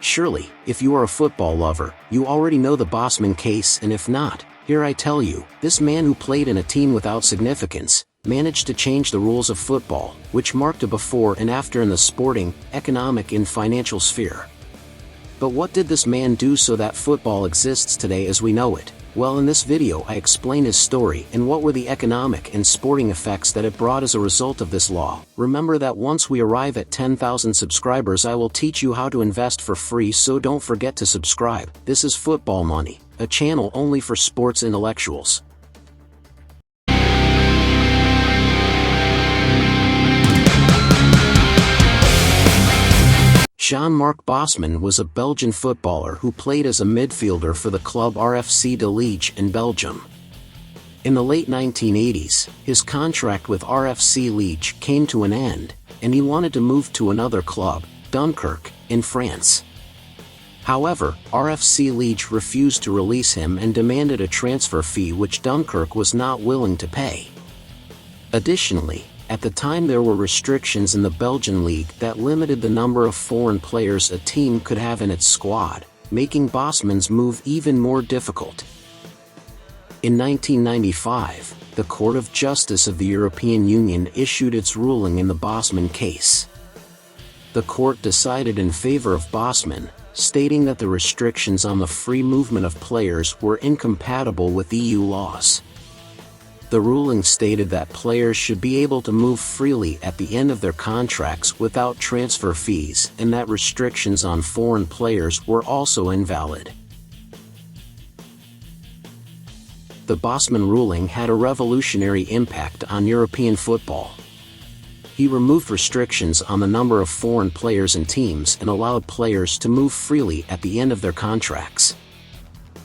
Surely, if you are a football lover, you already know the Bosman case, and if not, here I tell you, this man who played in a team without significance, managed to change the rules of football, which marked a before and after in the sporting, economic and financial sphere. But what did this man do so that football exists today as we know it? Well, in this video I explain his story and what were the economic and sporting effects that it brought as a result of this law. Remember that once we arrive at 10,000 subscribers I will teach you how to invest for free, so don't forget to subscribe. This is Football Money, a channel only for sports intellectuals. Jean-Marc Bosman was a Belgian footballer who played as a midfielder for the club RFC de Liege in Belgium. In the late 1980s, his contract with RFC Liege came to an end, and he wanted to move to another club, Dunkirk, in France. However, RFC Liege refused to release him and demanded a transfer fee which Dunkirk was not willing to pay. Additionally, at the time there were restrictions in the Belgian league that limited the number of foreign players a team could have in its squad, making Bosman's move even more difficult. In 1995, the Court of Justice of the European Union issued its ruling in the Bosman case. The court decided in favor of Bosman, stating that the restrictions on the free movement of players were incompatible with EU laws. The ruling stated that players should be able to move freely at the end of their contracts without transfer fees, and that restrictions on foreign players were also invalid. The Bosman ruling had a revolutionary impact on European football. He removed restrictions on the number of foreign players and teams and allowed players to move freely at the end of their contracts.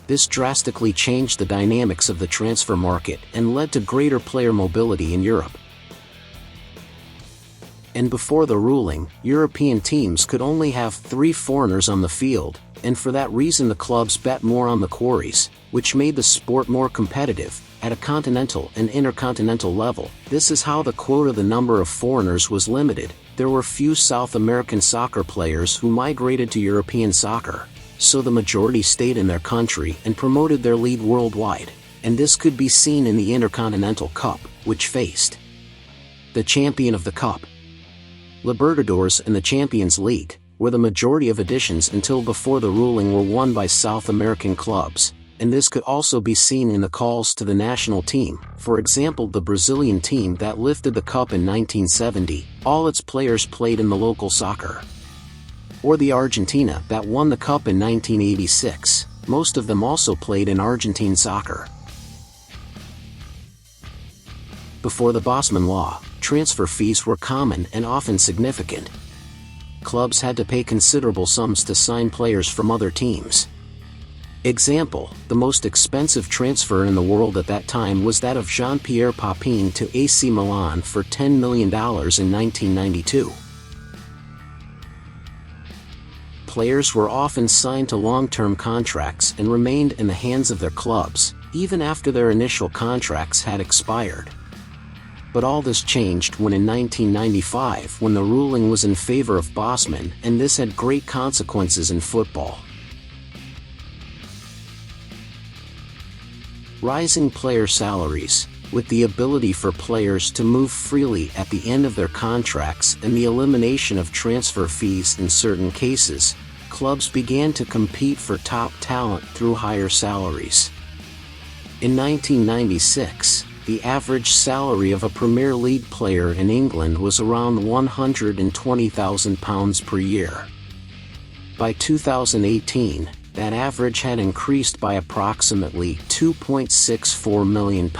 This drastically changed the dynamics of the transfer market and led to greater player mobility in Europe. And before the ruling, European teams could only have 3 foreigners on the field, and for that reason the clubs bet more on the quarries, which made the sport more competitive at a continental and intercontinental level. This is how the number of foreigners was limited. There were few South American soccer players who migrated to European soccer, so the majority stayed in their country and promoted their league worldwide, and this could be seen in the Intercontinental Cup, which faced the champion of the cup. Libertadores and the Champions League, where the majority of editions until before the ruling were won by South American clubs, and this could also be seen in the calls to the national team. For example, the Brazilian team that lifted the cup in 1970, all its players played in the local soccer. Or the Argentina that won the cup in 1986, most of them also played in Argentine soccer. Before the Bosman Law, transfer fees were common and often significant. Clubs had to pay considerable sums to sign players from other teams. Example, the most expensive transfer in the world at that time was that of Jean-Pierre Papin to AC Milan for $10 million in 1992. Players were often signed to long-term contracts and remained in the hands of their clubs, even after their initial contracts had expired. But all this changed when in 1995 when the ruling was in favor of Bosman, and this had great consequences in football. Rising player salaries, with the ability for players to move freely at the end of their contracts and the elimination of transfer fees in certain cases, clubs began to compete for top talent through higher salaries. In 1996, the average salary of a Premier League player in England was around £120,000 per year. By 2018, that average had increased by approximately £2.64 million.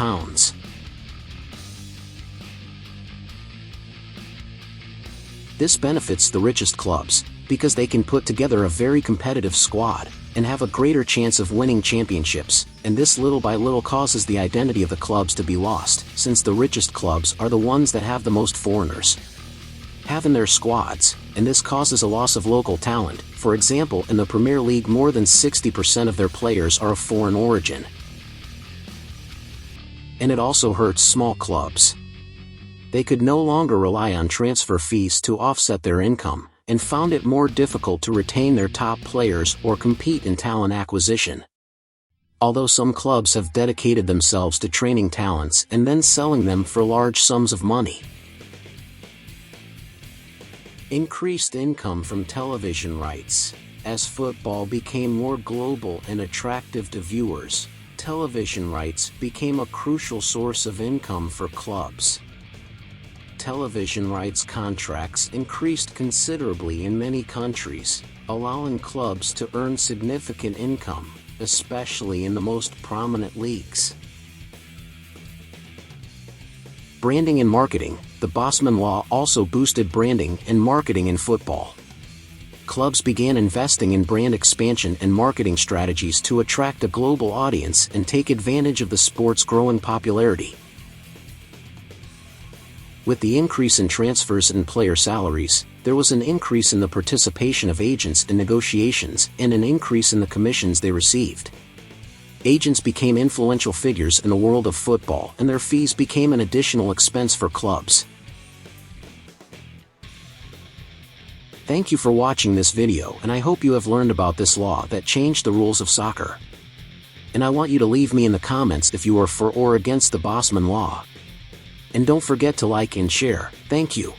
This benefits the richest clubs, because they can put together a very competitive squad, and have a greater chance of winning championships, and this little by little causes the identity of the clubs to be lost, since the richest clubs are the ones that have the most foreigners have in their squads, and this causes a loss of local talent. For example, in the Premier League more than 60% of their players are of foreign origin. And it also hurts small clubs. They could no longer rely on transfer fees to offset their income, and found it more difficult to retain their top players or compete in talent acquisition. Although some clubs have dedicated themselves to training talents and then selling them for large sums of money. Increased income from television rights. As football became more global and attractive to viewers, television rights became a crucial source of income for clubs. Television rights contracts increased considerably in many countries, allowing clubs to earn significant income, especially in the most prominent leagues. Branding and marketing. The Bosman Law also boosted branding and marketing in football. Clubs began investing in brand expansion and marketing strategies to attract a global audience and take advantage of the sport's growing popularity. With the increase in transfers and player salaries, there was an increase in the participation of agents in negotiations and an increase in the commissions they received. Agents became influential figures in the world of football, and their fees became an additional expense for clubs. Thank you for watching this video, and I hope you have learned about this law that changed the rules of soccer. And I want you to leave me in the comments if you are for or against the Bosman Law. And don't forget to like and share. Thank you.